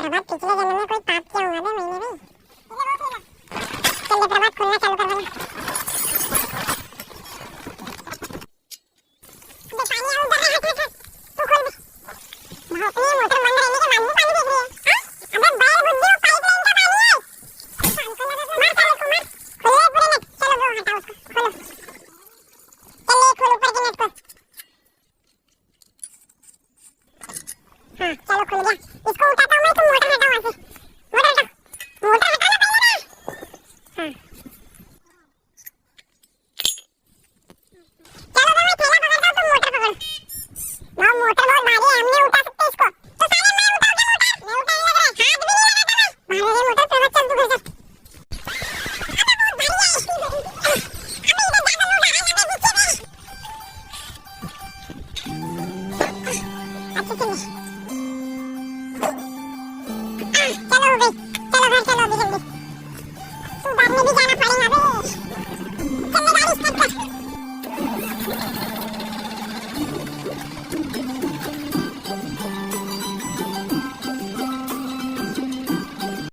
प्रभात पिछले जन्म में कोई पाप किया होगा बे मैंने भी। चल ये प्रभात खोलना चालू कर वाला। बे पानी आ उधर है, हट तू खोल बे। बहुत नहीं मोटर बंद रहने के बाद भी पानी देख रही है। अबे बैल बुद्धि वो पाइपलाइन का पानी है। मार चालू को मार। खोलो पूरे नेट। चलो वो हटाओ उसको खोलो। चल ये खोलो ऊपर के नेट को। हाँ चलो खुल गया। इसको उठाता हूँ मैं, तुम मोटर हटाओ वहाँ से। मोटर हटाओ, मोटर हटाना पड़ेगा ना। हाँ चलो तो मैं थैला पकड़ता हूँ, तुम मोटर पकड़ो। बहुत मोटर बहुत